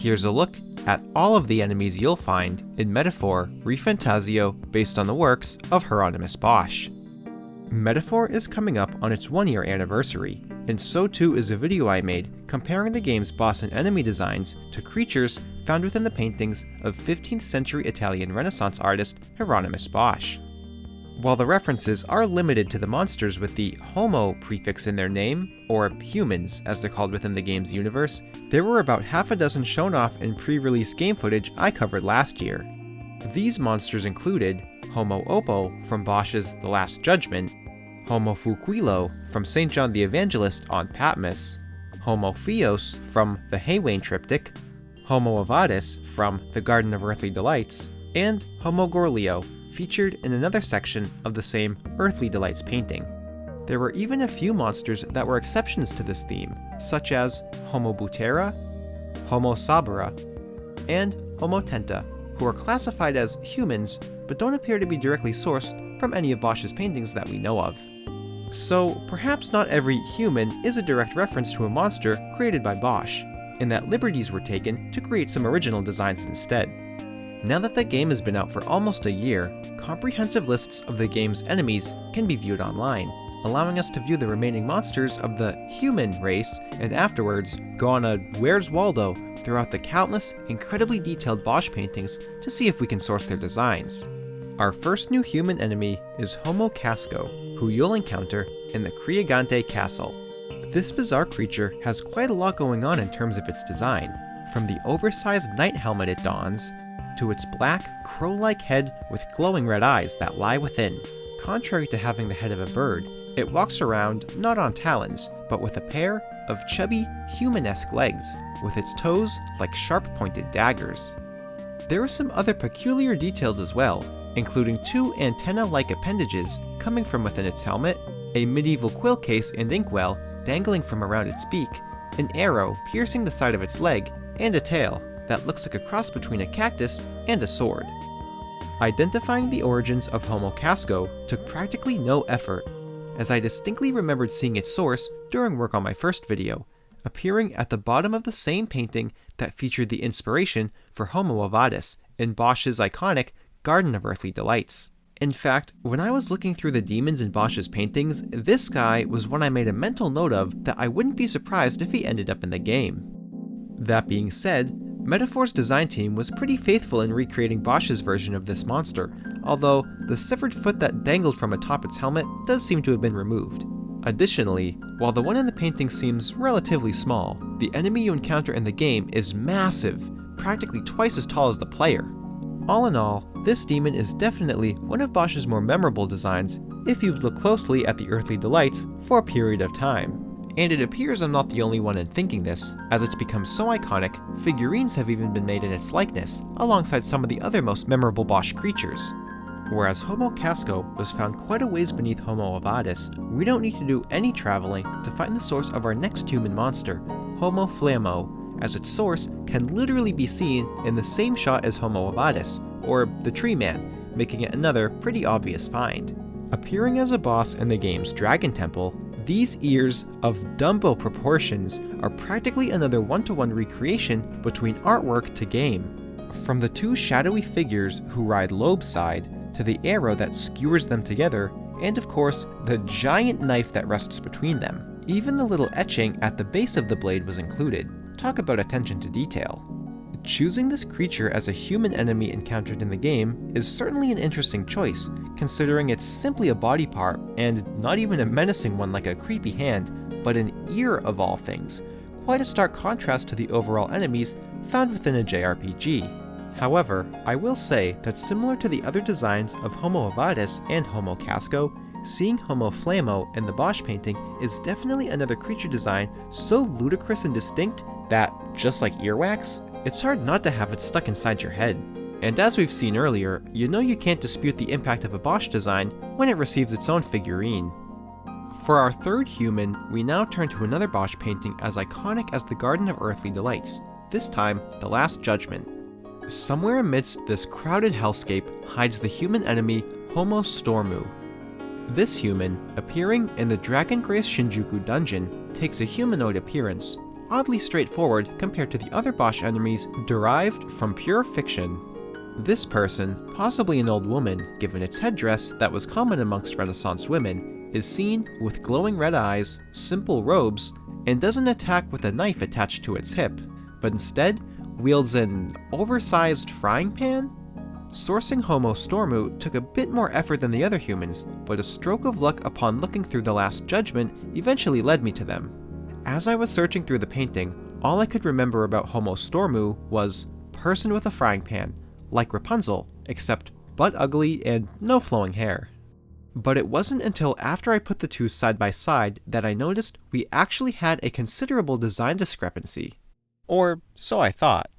Here's a look at all of the enemies you'll find in Metaphor ReFantazio based on the works of Hieronymous Bosch. Metaphor is coming up on its 1-year anniversary, and so too is a video I made comparing the game's boss and enemy designs to creatures found within the paintings of 15th century Italian Renaissance artist Hieronymous Bosch. While the references are limited to the monsters with the homo prefix in their name, or humans as they're called within the game's universe, there were about half a dozen shown off in pre-release game footage I covered last year. These monsters included Homo Oppo from Bosch's The Last Judgment, Homo Fuquilo from St. John the Evangelist on Patmos, Homo Fios from the Haywain Triptych, Homo Avadis from The Garden of Earthly Delights, and Homo Gorlio, featured in another section of the same Earthly Delights painting. There were even a few monsters that were exceptions to this theme, such as Homo Butera, Homo Sabara, and Homo Tenta, who are classified as humans but don't appear to be directly sourced from any of Bosch's paintings that we know of. So perhaps not every human is a direct reference to a monster created by Bosch, and that liberties were taken to create some original designs instead. Now that the game has been out for almost a year, comprehensive lists of the game's enemies can be viewed online, allowing us to view the remaining monsters of the human race and afterwards go on a Where's Waldo throughout the countless, incredibly detailed Bosch paintings to see if we can source their designs. Our first new human enemy is Homo Casco, who you'll encounter in the Criagante Castle. This bizarre creature has quite a lot going on in terms of its design, from the oversized knight helmet it dons, to its black, crow-like head with glowing red eyes that lie within. Contrary to having the head of a bird, it walks around not on talons, but with a pair of chubby, human-esque legs, with its toes like sharp-pointed daggers. There are some other peculiar details as well, including 2 antenna-like appendages coming from within its helmet, a medieval quill case and inkwell dangling from around its beak, an arrow piercing the side of its leg, and a tail that looks like a cross between a cactus and a sword. Identifying the origins of Homo Casco took practically no effort, as I distinctly remembered seeing its source during work on my first video, appearing at the bottom of the same painting that featured the inspiration for Homo Avadis in Bosch's iconic Garden of Earthly Delights. In fact, when I was looking through the demons in Bosch's paintings, this guy was one I made a mental note of that I wouldn't be surprised if he ended up in the game. That being said, Metaphor's design team was pretty faithful in recreating Bosch's version of this monster, although the severed foot that dangled from atop its helmet does seem to have been removed. Additionally, while the one in the painting seems relatively small, the enemy you encounter in the game is massive, practically twice as tall as the player. All in all, this demon is definitely one of Bosch's more memorable designs if you've looked closely at the Earthly Delights for a period of time. And it appears I'm not the only one in thinking this, as it's become so iconic, figurines have even been made in its likeness, alongside some of the other most memorable Bosch creatures. Whereas Homo Casco was found quite a ways beneath Homo Avadis, we don't need to do any traveling to find the source of our next human monster, Homo Flamo, as its source can literally be seen in the same shot as Homo Avadis, or the Tree Man, making it another pretty obvious find. Appearing as a boss in the game's Dragon Temple, these ears of Dumbo proportions are practically another one-to-one recreation between artwork to game. From the 2 shadowy figures who ride Lobeside, to the arrow that skewers them together, and of course, the giant knife that rests between them. Even the little etching at the base of the blade was included. Talk about attention to detail. Choosing this creature as a human enemy encountered in the game is certainly an interesting choice, considering it's simply a body part, and not even a menacing one like a creepy hand, but an ear of all things. Quite a stark contrast to the overall enemies found within a JRPG. However, I will say that similar to the other designs of Homo Avadis and Homo Casco, seeing Homo Flamo in the Bosch painting is definitely another creature design so ludicrous and distinct that, just like earwax, it's hard not to have it stuck inside your head. And as we've seen earlier, you know you can't dispute the impact of a Bosch design when it receives its own figurine. For our third human, we now turn to another Bosch painting as iconic as the Garden of Earthly Delights, this time The Last Judgment. Somewhere amidst this crowded hellscape hides the human enemy Homo Stormu. This human, appearing in the Dragon Grace Shinjuku dungeon, takes a humanoid appearance, oddly straightforward compared to the other Bosch enemies derived from pure fiction. This person, possibly an old woman given its headdress that was common amongst Renaissance women, is seen with glowing red eyes, simple robes, and doesn't attack with a knife attached to its hip, but instead wields an oversized frying pan? Sourcing Homo Stormu took a bit more effort than the other humans, but a stroke of luck upon looking through the Last Judgment eventually led me to them. As I was searching through the painting, all I could remember about Homo Stormu was person with a frying pan, like Rapunzel, except butt ugly and no flowing hair. But it wasn't until after I put the two side by side that I noticed we actually had a considerable design discrepancy. Or so I thought.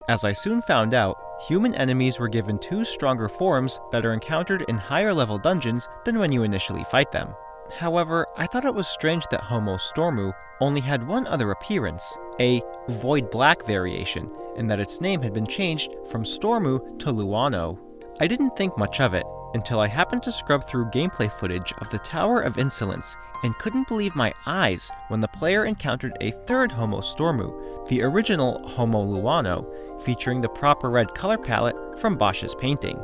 As I soon found out, human enemies were given two stronger forms that are encountered in higher level dungeons than when you initially fight them. However, I thought it was strange that Homo Stormu only had one other appearance, a Void Black variation, and that its name had been changed from Stormu to Luano. I didn't think much of it, until I happened to scrub through gameplay footage of the Tower of Insolence and couldn't believe my eyes when the player encountered a third Homo Stormu, the original Homo Luano, featuring the proper red color palette from Bosch's painting.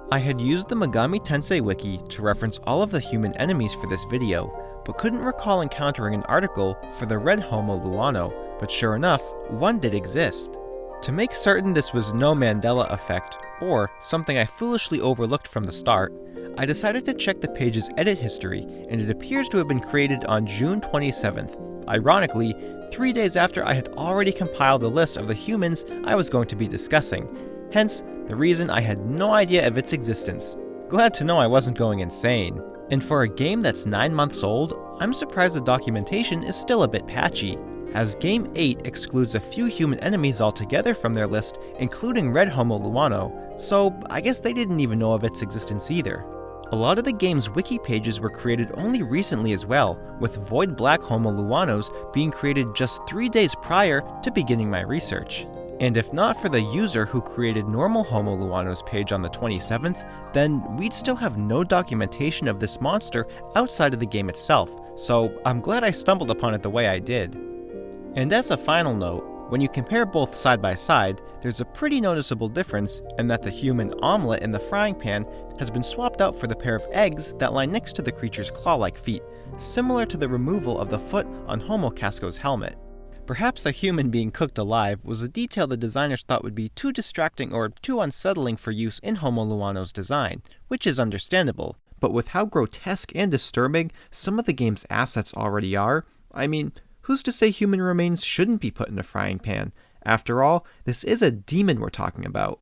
I had used the Megami Tensei wiki to reference all of the human enemies for this video, but couldn't recall encountering an article for the red Homo Luano, but sure enough, one did exist. To make certain this was no Mandela effect, or something I foolishly overlooked from the start, I decided to check the page's edit history, and it appears to have been created on June 27th, ironically, 3 days after I had already compiled a list of the humans I was going to be discussing, hence the reason I had no idea of its existence. Glad to know I wasn't going insane. And for a game that's 9 months old, I'm surprised the documentation is still a bit patchy, as Game 8 excludes a few human enemies altogether from their list, including Red Homo Luano, so I guess they didn't even know of its existence either. A lot of the game's wiki pages were created only recently as well, with Void Black Homo Luanos being created just 3 days prior to beginning my research. And if not for the user who created normal Homo Luanos page on the 27th, then we'd still have no documentation of this monster outside of the game itself, so I'm glad I stumbled upon it the way I did. And as a final note, when you compare both side by side, there's a pretty noticeable difference in that the human omelet in the frying pan has been swapped out for the pair of eggs that lie next to the creature's claw-like feet, similar to the removal of the foot on Homo Casco's helmet. Perhaps a human being cooked alive was a detail the designers thought would be too distracting or too unsettling for use in Homo Luano's design, which is understandable, but with how grotesque and disturbing some of the game's assets already are, I mean, who's to say human remains shouldn't be put in a frying pan? After all, this is a demon we're talking about.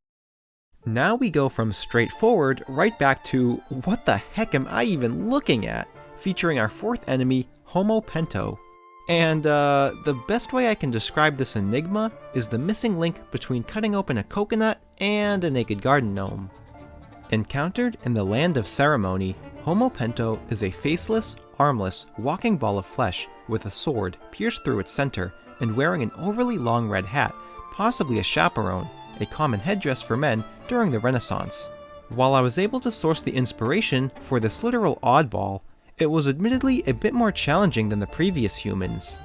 Now we go from straightforward right back to what the heck am I even looking at? Featuring our fourth enemy, Homo Pento. And the best way I can describe this enigma is the missing link between cutting open a coconut and a naked garden gnome. Encountered in the land of ceremony, Homo Pento is a faceless, armless, walking ball of flesh with a sword pierced through its center and wearing an overly long red hat, possibly a chaperone, a common headdress for men during the Renaissance. While I was able to source the inspiration for this literal oddball, it was admittedly a bit more challenging than the previous humans.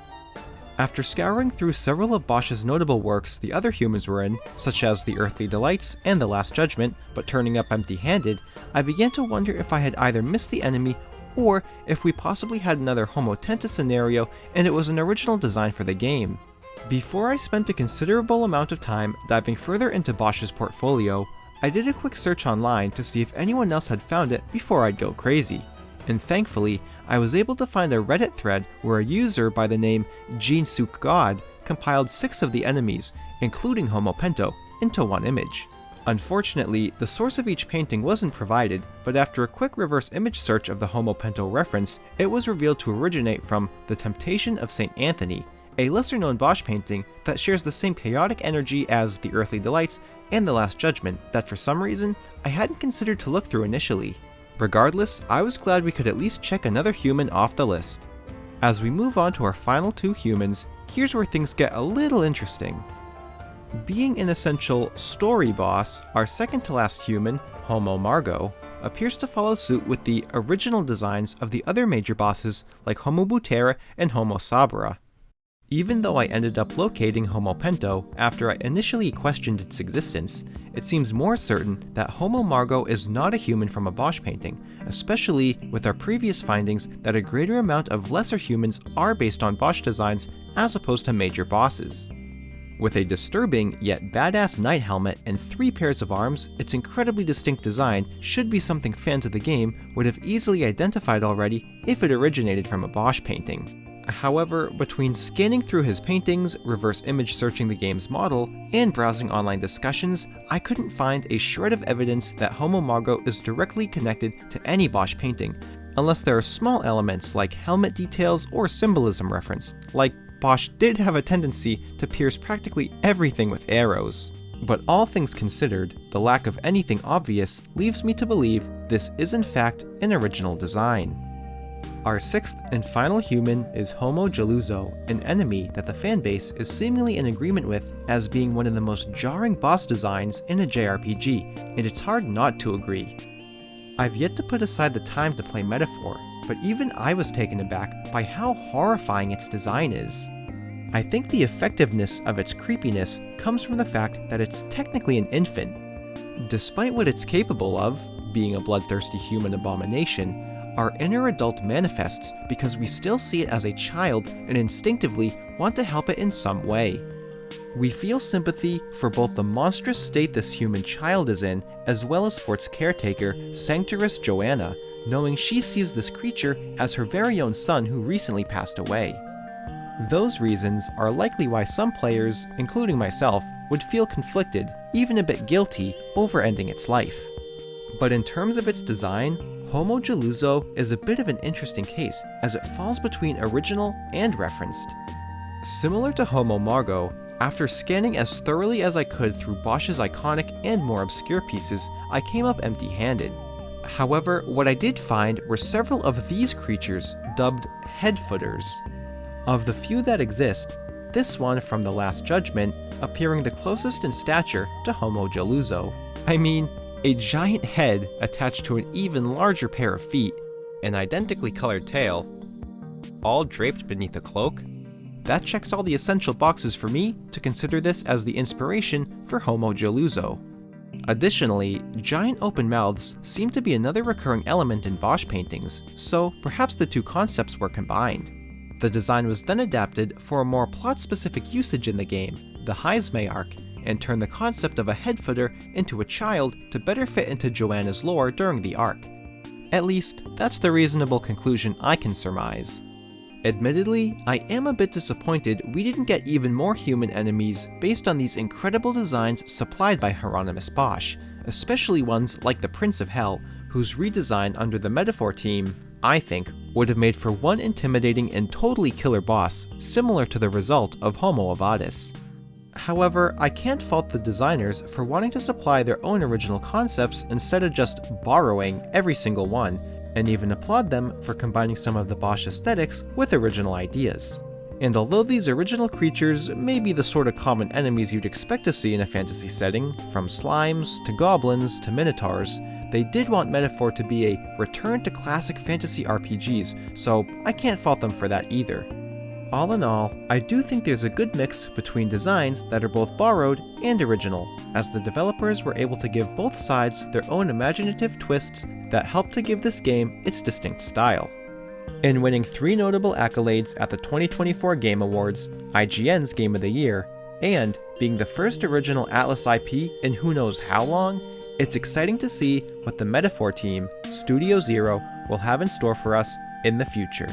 After scouring through several of Bosch's notable works the other humans were in, such as The Earthly Delights and The Last Judgment, but turning up empty-handed, I began to wonder if I had either missed the enemy or if we possibly had another Homo Tenta scenario and it was an original design for the game. Before I spent a considerable amount of time diving further into Bosch's portfolio, I did a quick search online to see if anyone else had found it before I'd go crazy. And thankfully, I was able to find a Reddit thread where a user by the name Jeansuk God compiled 6 of the enemies, including Homo Pento, into one image. Unfortunately, the source of each painting wasn't provided, but after a quick reverse image search of the Homo Pento reference, it was revealed to originate from The Temptation of St. Anthony, a lesser-known Bosch painting that shares the same chaotic energy as The Earthly Delights and The Last Judgment that for some reason, I hadn't considered to look through initially. Regardless, I was glad we could at least check another human off the list. As we move on to our final 2 humans, here's where things get a little interesting. Being an essential story boss, our second to last human, Homo Margo, appears to follow suit with the original designs of the other major bosses like Homo Butera and Homo Sabra. Even though I ended up locating Homo Pento after I initially questioned its existence, it seems more certain that Homo Margo is not a human from a Bosch painting, especially with our previous findings that a greater amount of lesser humans are based on Bosch designs as opposed to major bosses. With a disturbing yet badass knight helmet and 3 pairs of arms, its incredibly distinct design should be something fans of the game would have easily identified already if it originated from a Bosch painting. However, between scanning through his paintings, reverse image searching the game's model, and browsing online discussions, I couldn't find a shred of evidence that Homo Margo is directly connected to any Bosch painting, unless there are small elements like helmet details or symbolism referenced, like Bosch did have a tendency to pierce practically everything with arrows. But all things considered, the lack of anything obvious leaves me to believe this is in fact an original design. Our 6th and final human is Homo Jaluzo, an enemy that the fanbase is seemingly in agreement with as being one of the most jarring boss designs in a JRPG, and it's hard not to agree. I've yet to put aside the time to play Metaphor, but even I was taken aback by how horrifying its design is. I think the effectiveness of its creepiness comes from the fact that it's technically an infant. Despite what it's capable of, being a bloodthirsty human abomination, our inner adult manifests because we still see it as a child and instinctively want to help it in some way. We feel sympathy for both the monstrous state this human child is in, as well as for its caretaker, Sanctoress Joanna, knowing she sees this creature as her very own son who recently passed away. Those reasons are likely why some players, including myself, would feel conflicted, even a bit guilty, over ending its life. But in terms of its design, Homo Jaluzo is a bit of an interesting case, as it falls between original and referenced. Similar to Homo Margo, after scanning as thoroughly as I could through Bosch's iconic and more obscure pieces, I came up empty-handed. However, what I did find were several of these creatures dubbed headfooters. Of the few that exist, this one from The Last Judgment appearing the closest in stature to Homo Jaluzo. I mean, a giant head attached to an even larger pair of feet, an identically colored tail, all draped beneath a cloak. That checks all the essential boxes for me to consider this as the inspiration for Homo Jaluzo. Additionally, giant open mouths seem to be another recurring element in Bosch paintings, so perhaps the two concepts were combined. The design was then adapted for a more plot-specific usage in the game, the Heisme arc, and turned the concept of a headfooter into a child to better fit into Joanna's lore during the arc. At least, that's the reasonable conclusion I can surmise. Admittedly, I am a bit disappointed we didn't get even more human enemies based on these incredible designs supplied by Hieronymous Bosch, especially ones like the Prince of Hell, whose redesign under the Metaphor team, I think, would have made for one intimidating and totally killer boss, similar to the result of Homo Avadis. However, I can't fault the designers for wanting to supply their own original concepts instead of just borrowing every single one, and even applaud them for combining some of the Bosch aesthetics with original ideas. And although these original creatures may be the sort of common enemies you'd expect to see in a fantasy setting, from slimes to goblins to minotaurs, they did want Metaphor to be a return to classic fantasy RPGs, so I can't fault them for that either. All in all, I do think there's a good mix between designs that are both borrowed and original, as the developers were able to give both sides their own imaginative twists that help to give this game its distinct style. In winning 3 notable accolades at the 2024 Game Awards, IGN's Game of the Year, and being the first original Atlus IP in who knows how long, it's exciting to see what the Metaphor team, Studio Zero, will have in store for us in the future.